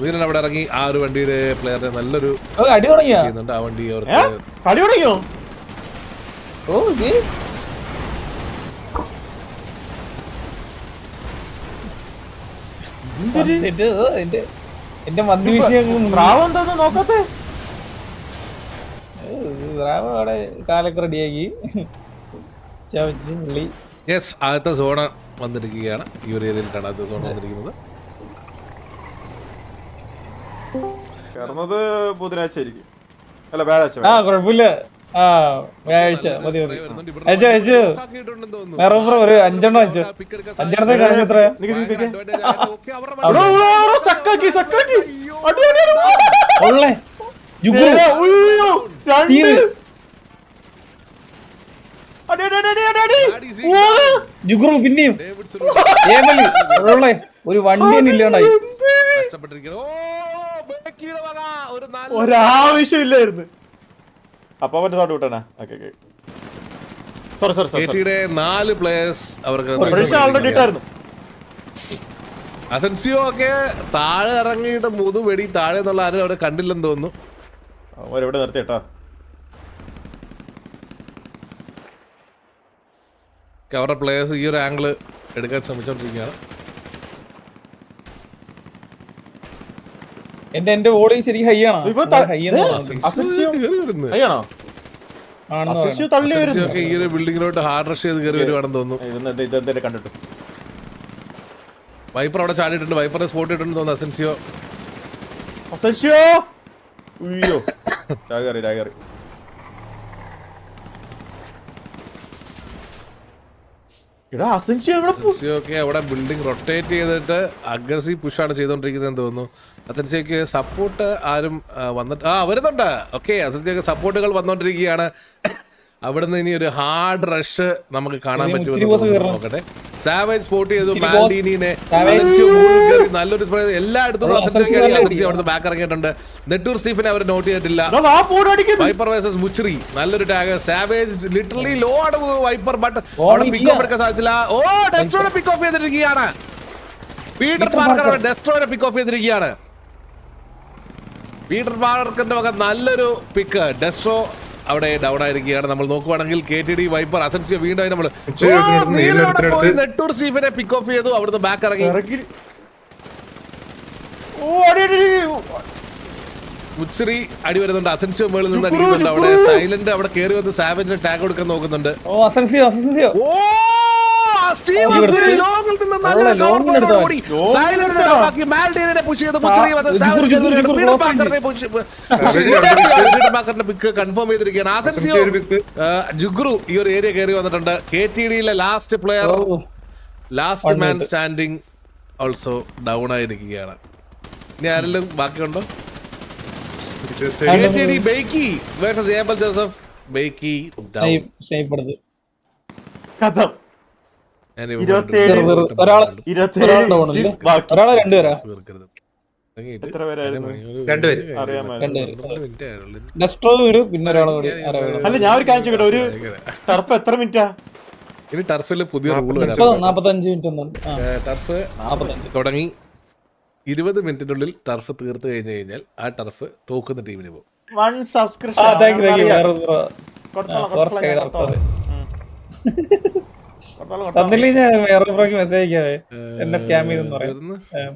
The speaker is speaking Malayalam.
നീരൻ അവിടെ ഇറങ്ങി ആ ഒരു വണ്ടിയുടെ പ്ലെയറിനെ നല്ലൊരു അടി തുടങ്ങിയാ ആ വണ്ടി അവർക്ക് കളി തുടങ്ങിയോ? എന്റെ മന്തി വിഷയം നോക്കത്തെ അവിടെ കാലൊക്കെ റെഡിയാക്കി ചവച്ച് പുള്ളി. യെസ്, ആദ്യത്തെ സോണ് വന്നിരിക്കുകയാണ്. ഈ ഒരു ഏരിയയിലാണ് ആദ്യത്തെ സോൺ വന്നിരിക്കുന്നത്. ബുധനാഴ്ച ആയിരിക്കും, അല്ല വ്യാഴാഴ്ച. കുഴപ്പമില്ല. വ്യാഴാഴ്ച മതി മതി. അയച്ചു ഒരു 5 അയച്ചു. 5 കാശ് എത്ര? ഉള്ളേ ജുഗ്രു പിന്നെയും ഒരു വണ്ടി തന്നെ ഇല്ലാണ്ടായി. ഒരാവശ്യം ഇല്ലായിരുന്നു. അപ്പൊ അവന്റെ സൗണ്ട് വിട്ടാ. സോറി 4 പ്ലേയേഴ്സ് അവർക്ക് ഓൾറെഡി ഇട്ടായിരുന്നു. അസൻസിയോ ഒക്കെ താഴെ ഇറങ്ങിയിട്ട് മുതു വെടി താഴെ എന്നുള്ള ആരും അവിടെ കണ്ടില്ലെന്ന് തോന്നുന്നു. അവരെവിടെ നിർത്തിയിട്ടാ. അവരുടെ പ്ലേയേഴ്സ് ഈ ഒരു ആംഗിള് എടുക്കാൻ ശ്രമിച്ചോണ്ടിരിക്കുകയാണ്. എന്റെ വോളിയം ശരിക്കും ഹൈ ആണോ? ഈ ഒരു ബിൽഡിങ്ങിലോട്ട് ഹാർഡ് റഷ് ചെയ്ത് കയറി വരുവാണെന്ന് തോന്നുന്നു. കണ്ടിട്ട് വൈപ്പർ അവിടെ ചാടിയിട്ടുണ്ട്. വൈപ്പറിനെ സ്പോട്ട് ഇട്ടുണ്ട് തോന്നുന്നു. അസൻസിയോ അയ്യോ രാഗറി അസൻസിയൊക്കെ അവിടെ ബിൽഡിംഗ് റൊട്ടേറ്റ് ചെയ്തിട്ട് അഗ്രസീവ് പുഷാണ് ചെയ്തോണ്ടിരിക്കുന്നത് തോന്നുന്നു. അസൻസിയൊക്കെ സപ്പോർട്ട് ആരും വന്നിട്ട് വരുന്നുണ്ട്. ഓക്കെ, അസൻസിയൊക്കെ സപ്പോർട്ടുകൾ വന്നോണ്ടിരിക്കുകയാണ്. അവിടുന്ന് ഇനി ഒരു ഹാർഡ് റഷ് നമുക്ക് കാണാൻ പറ്റുമെന്ന് നോക്കട്ടെ. സാവേജ് സ്പോട്ട് ചെയ്തു മാൽഡീനിനെ. നല്ലൊരു എല്ലായിടത്തും അസൻസി അവിടുന്ന് ബാക്ക് ഇറങ്ങിയിട്ടുണ്ട്. നെട്ടൂർ സ്റ്റീഫനെ അവർ നോട്ട് ചെയ്തിട്ടില്ല. വൈപ്പർ വേഴ്സസ് മുച്ചിറി നല്ലൊരു ടാഗ്. സാവേജ് ലിറ്ററലി ലോ ആണ് വൈപ്പർ, ബട്ട് അവിടെ പിക്ക് ഓഫ് എടുക്കാൻ സാധിച്ചില്ല. ഡെസ്ട്രോനെ പിക്ക് ഓഫ് ചെയ്തിരിക്കുകയാണ്. പീറ്റർ പാർക്കർ ഡെസ്ട്രോനെ പിക്ക് ഓഫ് ചെയ്തിരിക്കുകയാണ്. പീറ്റർ പാർക്കറിന്റെ വക നല്ലൊരു പിക്ക്. ഡെസ്ട്രോ അവിടെ ഡൗൺ ആയിരിക്കുകയാണ്. നമ്മൾ നോക്കുവാണെങ്കിൽ KTD വൈപ്പർ അസൻസിയോ വീണ്ടും നമ്മൾ നെട്ടൂർ സ്റ്റീഫനെ പിക്ക് ഓഫ് ചെയ്തു. അവിടുന്ന് ബാക്ക് ഇറങ്ങി മുച്ചിറി അടി വരുന്നുണ്ട്. അസൻസിയോ മേളിൽ നിന്ന് അടിക്കുന്നുണ്ട്. അവിടെ സൈലന്റ് അവിടെ കയറി വന്ന് സാവേജിന് ടാഗ് കൊടുക്കാൻ നോക്കുന്നുണ്ട്. കൺഫേം ചെയ്തിരിക്കുകയാണ്. ജുഗ്രു ഈ ഒരു ഏരിയ കയറി വന്നിട്ടുണ്ട്. KTDയിലെ last player, last man standing also down ആയിരിക്കുകയാണ്. ഇനി ആരെങ്കിലും ബാക്കിയുണ്ടോ? KTD Becky versus Abel Joseph. Becky അല്ല ഞാൻ ഒരു കാര്യം ചോദിക്കട്ടെ, ഒരു ടർഫ് എത്ര മിനിറ്റാ? ഇനി ടർഫിൽ പുതിയ റൂള് 45 മിനിറ്റ്. ടർഫ് തുടങ്ങി 20 മിനിറ്റിനുള്ളിൽ ടർഫ് തീർത്ത് കഴിഞ്ഞു കഴിഞ്ഞാൽ ആ ടർഫ് തോക്കുന്ന ടീമിന് പോകും. തന്നില്ലേ ഞാൻ വേറെ മെസ്സേജ് അയക്കാവേ എന്നെ സ്കാം ചെയ്തെന്ന് പറയാം.